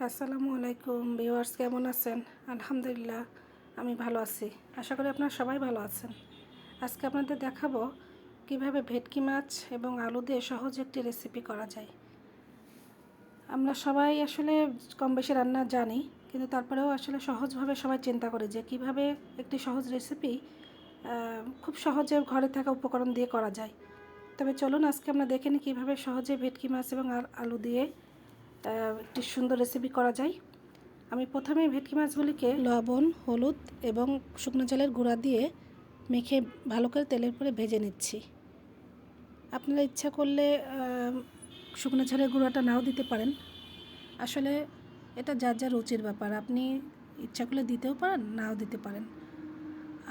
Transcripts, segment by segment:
আসসালামু আলাইকুম ভিউয়ার্স, কেমন আছেন? আলহামদুলিল্লাহ আমি ভালো আছি। আশা করি আপনারা সবাই ভালো আছেন। আজকে আপনাদের দেখাবো কিভাবে ভেটকি মাছ এবং আলু দিয়ে সহজ একটি রেসিপি করা যায়। আমরা সবাই আসলে কম বেশি রান্না জানি, কিন্তু তারপরেও আসলে সহজভাবে সবাই চিন্তা করি যে কিভাবে একটি সহজ রেসিপি খুব সহজে ঘরে থাকা উপকরণ দিয়ে করা যায়। তবে চলুন আজকে আমরা দেখে নিই কীভাবে সহজে ভেটকি মাছ এবং আলু দিয়ে একটি সুন্দর রেসিপি করা যায়। আমি প্রথমেই ভেটকি মাছগুলিকে লবণ, হলুদ এবং শুকনো জলের গুঁড়া দিয়ে মেখে ভালো করে তেলের উপরে ভেজে নিচ্ছি। আপনারা ইচ্ছা করলে শুকনো ঝালের গুঁড়াটা নাও দিতে পারেন। আসলে এটা যার যার রুচির ব্যাপার, আপনি ইচ্ছা করলে দিতেও পারেন, নাও দিতে পারেন।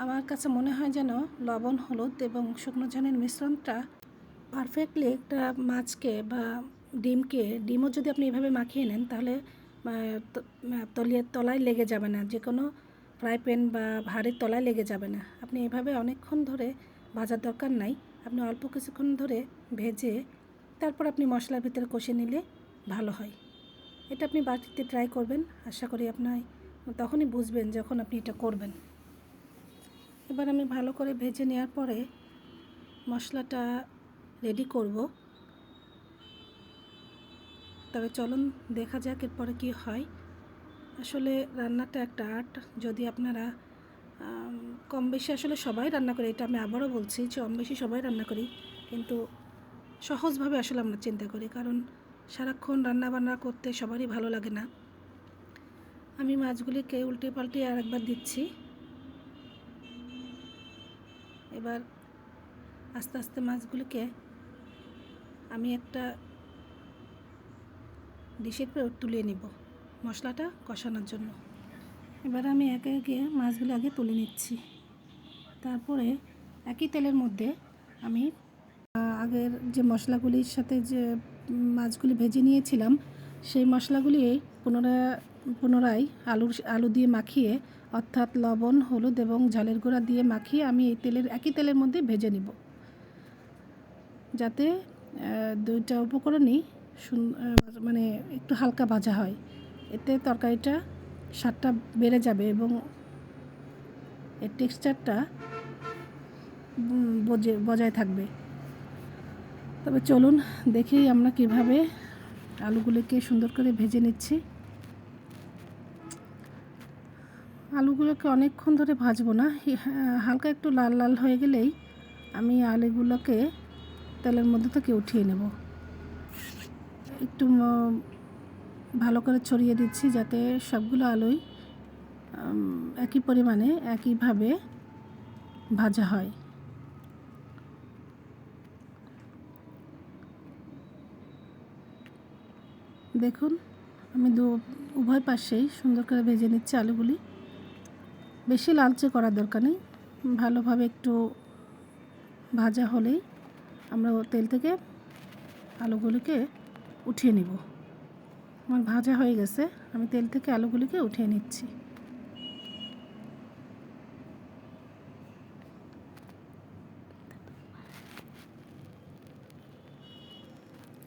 আমার কাছে মনে হয় যেন লবণ, হলুদ এবং শুকনো ঝালের মিশ্রণটা পারফেক্টলি একটা মাছকে বা ডিমও যদি আপনি এভাবে মাখিয়ে নেন তাহলে তলায় লেগে যাবে না, যে কোনো ফ্রাই প্যান বা হাঁড়ির তলায় লেগে যাবে না। আপনি এভাবে অনেকক্ষণ ধরে ভাজার দরকার নাই, আপনি অল্প কিছুক্ষণ ধরে ভেজে তারপর আপনি মশলার ভিতরে কষে নিলে ভালো হয়। এটা আপনি বাড়িতে ট্রাই করবেন, আশা করি আপনার তখনই বুঝবেন যখন আপনি এটা করবেন। এবার আমি ভালো করে ভেজে নেওয়ার পরে মশলাটা রেডি করব। তবে চলুন দেখা যাক এরপরে কী হয়। আসলে রান্নাটা একটা আর্ট। যদি আপনারা কম বেশি আসলে সবাই রান্না করি, এটা আমি আবারও বলছি যে কম বেশি সবাই রান্না করি, কিন্তু সহজভাবে আসলে আমরা চিন্তা করি, কারণ সারাক্ষণ রান্না বান্না করতে সবারই ভালো লাগে না। আমি মাছগুলিকে উল্টে পাল্টে আর একবার দিচ্ছি। এবার আস্তে আস্তে মাছগুলিকে আমি একটা ডিশের পরে তুলে নিব মশলাটা কষানোর জন্য। এবার আমি একে একে মাছগুলো আগে তুলে নিচ্ছি। তারপরে একই তেলের মধ্যে আমি আগের যে মশলাগুলির সাথে যে মাছগুলি ভেজে নিয়েছিলাম সেই মশলাগুলি পুনরায় আলু দিয়ে মাখিয়ে, অর্থাৎ লবণ, হলুদ এবং ঝালের গুঁড়া দিয়ে মাখিয়ে আমি এই একই তেলের মধ্যে ভেজে নিব, যাতে দুইটা উপকরণই মানে একটু হালকা ভাজা হয়। এতে তরকারিটা স্বাদটা বেড়ে যাবে এবং এর টেক্সচারটা বজায় থাকবে। তবে চলুন দেখি আমরা কিভাবে আলুগুলোকে সুন্দর করে ভেজে নিচ্ছি। আলুগুলোকে অনেকক্ষণ ধরে ভাজবো না, হালকা একটু লাল লাল হয়ে গেলেই আমি আলুগুলোকে তেলের মধ্যে থেকে উঠিয়ে নেব। একটু ভালো করে ছড়িয়ে দিচ্ছি যাতে সবগুলো আলুই একই পরিমাণে একইভাবে ভাজা হয়। দেখুন আমি উভয় পাশেই সুন্দর করে ভেজে নিচ্ছি আলুগুলি। বেশি লালচে করার দরকার নেই, ভালোভাবে একটু ভাজা হলেই আমরা তেল থেকে আলুগুলিকে উঠিয়ে নিব। আমার ভাজা হয়ে গেছে, আমি তেল থেকে আলুগুলিকে উঠিয়ে নিচ্ছি।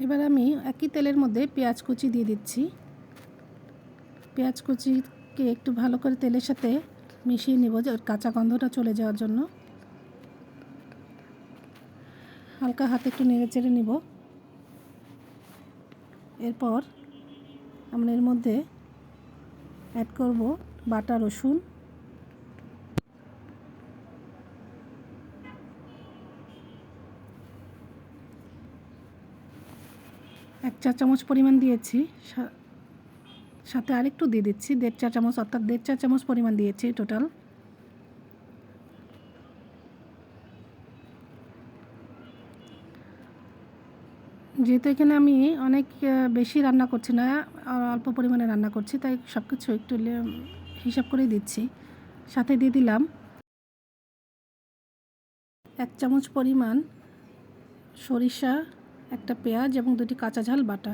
এবার আমি একই তেলের মধ্যে পেঁয়াজ কুচি দিয়ে দিচ্ছি। পেঁয়াজ কুচিকে একটু ভালো করে তেলের সাথে মিশিয়ে নিব, যে কাঁচা গন্ধটা চলে যাওয়ার জন্য। হালকা হাতে একটু নেড়ে চেড়ে নিব। এরপর আমরা এর মধ্যে অ্যাড করব বাটা রসুন, এক চা চামচ পরিমাণ দিয়েছি, সাথে আরেকটু দিয়ে দিচ্ছি 1.5 চা চামচ, অর্থাৎ 1.5 চা চামচ পরিমাণ দিয়েছি টোটাল। যেহেতু এখানে আমি অনেক বেশি রান্না করছি না, অল্প পরিমাণে রান্না করছি, তাই সব কিছু একটু হিসাব করেই দিচ্ছি। সাথে দিয়ে দিলাম 1 চামচ পরিমাণ সরিষা, একটা পেঁয়াজ এবং 2টি কাঁচা ঝাল বাটা।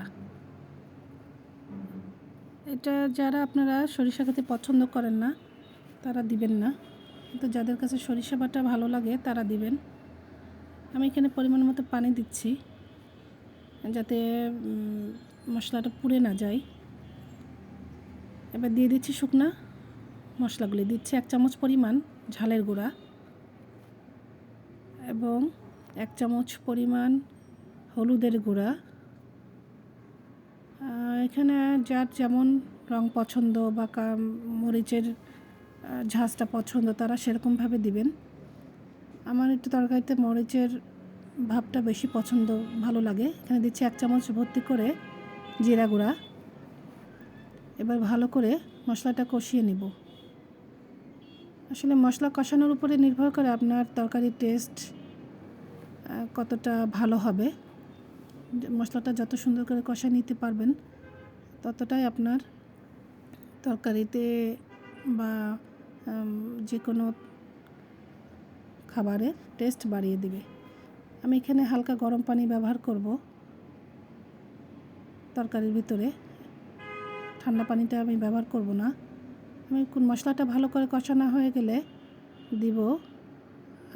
এটা যারা আপনারা সরিষা খেতে পছন্দ করেন না তারা দিবেন না, কিন্তু যাদের কাছে সরিষা বাটা ভালো লাগে তারা দিবেন। আমি এখানে পরিমাণ মতো পানি দিচ্ছি যাতে মশলাটা পুড়ে না যায়। এবার দিয়ে দিচ্ছি শুকনা মশলাগুলি। দিচ্ছি 1 চামচ পরিমাণ ঝালের গুঁড়া এবং 1 চামচ পরিমাণ হলুদের গুঁড়া। এখানে যার যেমন রং পছন্দ বা মরিচের ঝাঁজটা পছন্দ তারা সেরকমভাবে দিবেন। আমার একটু তরকারিতে মরিচের ভাবটা বেশি পছন্দ, ভালো লাগে। এখানে দিচ্ছি 1 চামচ ভর্তি করে জিরা গুঁড়া। এবার ভালো করে মশলাটা কষিয়ে নিব। আসলে মশলা কষানোর উপরে নির্ভর করে আপনার তরকারির টেস্ট কতটা ভালো হবে। মশলাটা যত সুন্দর করে কষিয়ে নিতে পারবেন ততটাই আপনার তরকারিতে বা যে কোনো খাবারের টেস্ট বাড়িয়ে দিবে। আমি এখানে হালকা গরম পানি ব্যবহার করব তরকারির ভিতরে, ঠান্ডা পানিটা আমি ব্যবহার করব না। আমি মশলাটা ভালো করে কষানো হয়ে গেলে দিব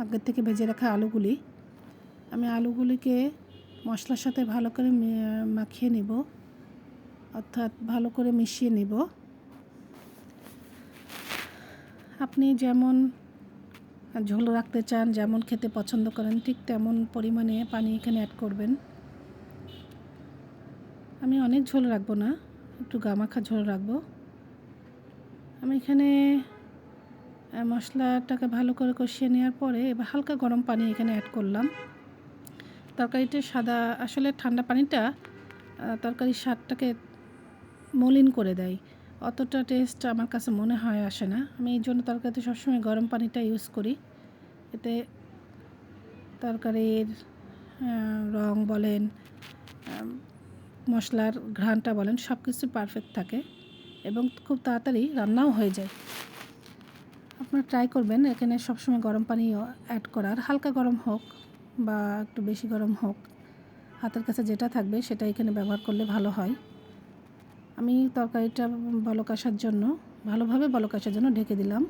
আগের থেকে ভেজে রাখা আলুগুলি। আমি আলুগুলিকে মশলার সাথে ভালো করে মাখিয়ে নিব, অর্থাৎ ভালো করে মিশিয়ে নিব। আপনি যেমন ঝোল রাখতে চান, যেমন খেতে পছন্দ করেন, ঠিক তেমন পরিমাণে পানি এখানে অ্যাড করবেন। আমি অনেক ঝোল রাখবো না, একটু গামাখা ঝোল রাখবো। আমি এখানে মশলাটাকে ভালো করে কষিয়ে নেওয়ার পরে এবার হালকা গরম পানি এখানে অ্যাড করলাম। তরকারিতে আসলে ঠান্ডা পানিটা তরকারির স্বাদটাকে মলিন করে দেয়, অতটা টেস্ট আমার কাছে মনে হয় আসে না। আমি এই জন্য তরকারিতে সবসময় গরম পানিটা ইউজ করি। এতে তরকারির রং বলেন, মশলার ঘ্রাণটা বলেন, সব কিছু পারফেক্ট থাকে এবং খুব তাড়াতাড়ি রান্নাও হয়ে যায়। আপনারা ট্রাই করবেন এখানে সবসময় গরম পানি অ্যাড করার। হালকা গরম হোক বা একটু বেশি গরম হোক, হাতের কাছে যেটা থাকবে সেটা এখানে ব্যবহার করলে ভালো হয়। আমি তরকারিটা ভালোভাবে বলক আসার জন্য ঢেকে দিলাম।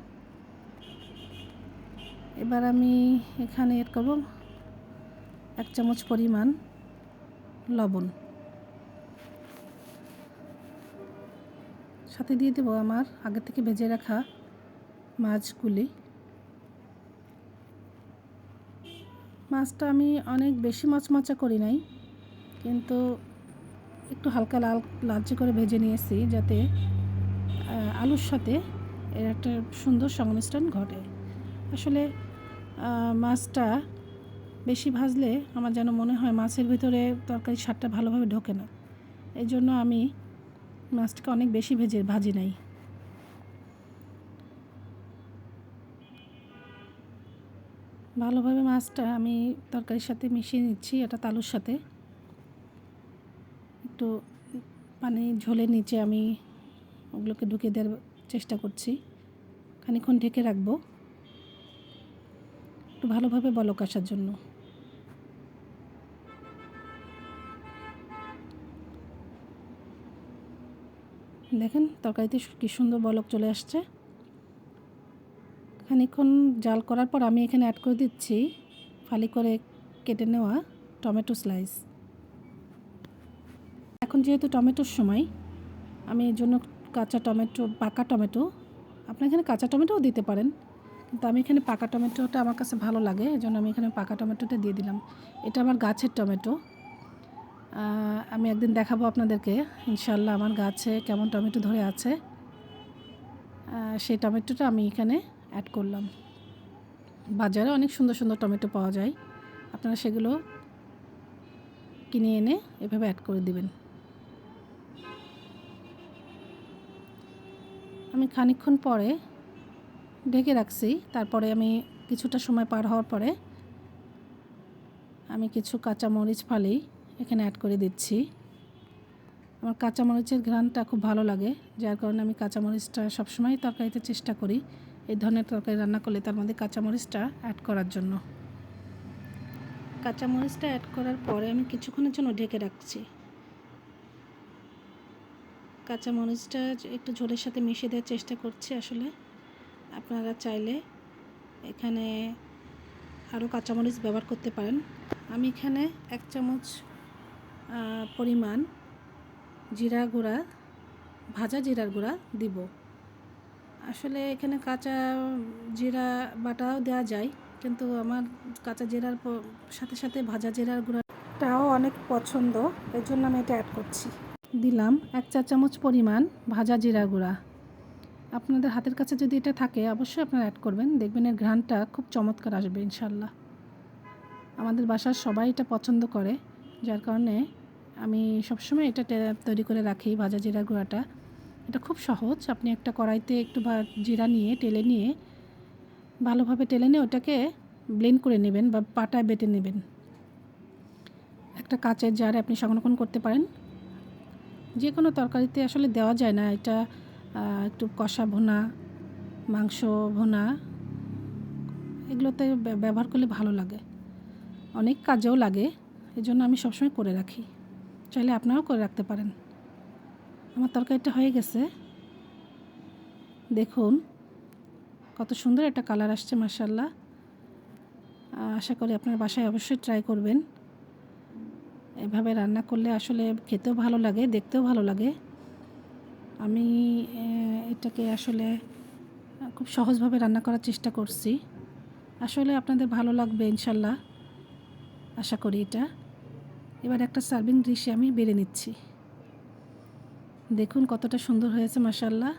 এবার আমি এখানে এড করব 1 চামচ পরিমাণ লবণ, সাথে দিয়ে দেবো আমার আগে থেকে ভেজে রাখা মাছগুলি। মাছটা আমি অনেক বেশি মচমচা করি নাই, কিন্তু একটু হালকা লালচে করে ভেজে নিয়েছি যাতে আলুর সাথে এর একটা সুন্দর সংমিশ্রণ ঘটে। আসলে মাছটা বেশি ভাজলে আমার যেন মনে হয় মাছের ভিতরে তরকারির স্বাদটা ভালোভাবে ঢোকে না। এই জন্য আমি মাছটাকে অনেক বেশি ভাজি নাই। ভালোভাবে মাছটা আমি তরকারির সাথে মিশিয়ে নিচ্ছি, এটা আলুর সাথে। একটু পানি ঝোলের নিচে আমি ওগুলোকে ঢুকিয়ে দেওয়ার চেষ্টা করছি। খানিকক্ষণ ঢেকে রাখবো একটু ভালোভাবে বলক আসার জন্য। দেখেন তরকারিতে কি সুন্দর বলক চলে আসছে। খানিকক্ষণ জাল করার পর আমি এখানে অ্যাড করে দিচ্ছি ফালি করে কেটে নেওয়া টমেটো স্লাইস। এখন যেহেতু টমেটোর সময়, আমি এর জন্য পাকা টমেটো, আপনি এখানে কাঁচা টমেটোও দিতে পারেন, কিন্তু আমি এখানে পাকা টমেটোটা আমার কাছে ভালো লাগে, এই জন্য আমি এখানে পাকা টমেটোটা দিয়ে দিলাম। এটা আমার গাছের টমেটো। আমি একদিন দেখাবো আপনাদেরকে ইনশাল্লাহ আমার গাছে কেমন টমেটো ধরে আছে। সেই টমেটোটা আমি এখানে অ্যাড করলাম। বাজারে অনেক সুন্দর সুন্দর টমেটো পাওয়া যায়, আপনারা সেগুলো কিনে এনে এভাবে অ্যাড করে দিবেন। আমি খানিকক্ষণ পরে ঢেকে রাখছি, তারপরে আমি কিছুটা সময় পার হওয়ার পরে আমি কিছু কাঁচামরিচ ফালি এখানে অ্যাড করে দিচ্ছি। আমার কাঁচামরিচের ঘ্রাণটা খুব ভালো লাগে, যার কারণে আমি কাঁচামরিচটা সবসময় তরকারিতে চেষ্টা করি এই ধরনের তরকারি রান্না করলে তার মধ্যে কাঁচামরিচটা অ্যাড করার জন্য। কাঁচামরিচটা অ্যাড করার পরে আমি কিছুক্ষণের জন্য ঢেকে রাখছি। কাঁচামরিচটা একটু ঝোলের সাথে মিশিয়ে দেওয়ার চেষ্টা করছি। আসলে আপনারা চাইলে এখানে আরও কাঁচামরিচ ব্যবহার করতে পারেন। আমি এখানে 1 চামচ পরিমাণ জিরা গুঁড়া ভাজা জিরার গুঁড়া দিব। আসলে এখানে কাঁচা জিরা বাটাও দেওয়া যায়, কিন্তু আমার কাঁচা জিরার সাথে সাথে ভাজা জিরার গুঁড়াটাও অনেক পছন্দ, এর জন্য আমি এটা অ্যাড করছি। দিলাম 1 চা চামচ পরিমাণ ভাজা জিরার গুঁড়া। আপনাদের হাতের কাছে যদি এটা থাকে অবশ্যই আপনারা অ্যাড করবেন, দেখবেন এর ঘ্রাণটা খুব চমৎকার আসবে ইনশাল্লাহ। আমাদের বাসার সবাই এটা পছন্দ করে, যার কারণে আমি সবসময় এটা তৈরি করে রাখি ভাজা জিরার গুঁড়াটা। এটা খুব সহজ। আপনি একটা কড়াইতে একটু জিরা নিয়ে ভালোভাবে টেলে নিয়ে ওটাকে ব্লেন্ড করে নেবেন বা পাটায় বেটে নেবেন। একটা কাচের জারে আপনি সংরক্ষণ করতে পারেন। যে কোনো তরকারিতে আসলে দেওয়া যায় না এটা, একটু কষা ভুনা, মাংস ভুনা, এগুলোতে ব্যবহার করলে ভালো লাগে, অনেক কাজেও লাগে। এজন্য আমি সবসময় করে রাখি, চাইলে আপনারাও করে রাখতে পারেন। আমার তরকারিটা হয়ে গেছে, দেখুন কত সুন্দর একটা কালার আসছে মাশাআল্লাহ। আশা করি আপনার বাসায় অবশ্যই ট্রাই করবেন। এভাবে রান্না করলে আসলে খেতেও ভালো লাগে, দেখতেও ভালো লাগে। আমি এটাকে আসলে খুব সহজভাবে রান্না করার চেষ্টা করছি। আসলে আপনাদের ভালো লাগবে ইনশাল্লাহ, আশা করি এটা। এবার একটা সার্ভিং ডিশে আমি বেড়ে নিচ্ছি। দেখুন কতটা সুন্দর হয়েছে মাশাআল্লাহ,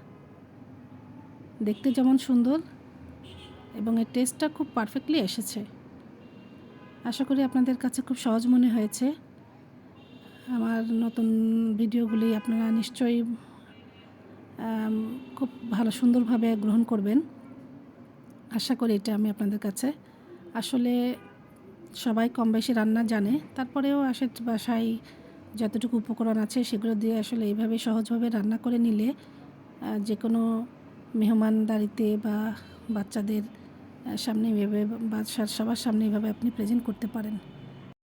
দেখতে যেমন সুন্দর এবং এর টেস্টটা খুব পারফেক্টলি এসেছে। আশা করি আপনাদের কাছে খুব সহজ মনে হয়েছে। আমার নতুন ভিডিওগুলি আপনারা নিশ্চয়ই খুব ভালো সুন্দরভাবে গ্রহণ করবেন, আশা করি এটা আমি আপনাদের কাছে। আসলে সবাই কম বেশি রান্না জানে, তারপরেও বাসায় যতটুকু উপকরণ আছে সেগুলো দিয়ে আসলে এইভাবে সহজভাবে রান্না করে নিলে যে কোনো মেহমানদারিতে বা বাচ্চাদের সামনে এভাবে, বাসার সবার সামনে এভাবে আপনি প্রেজেন্ট করতে পারেন।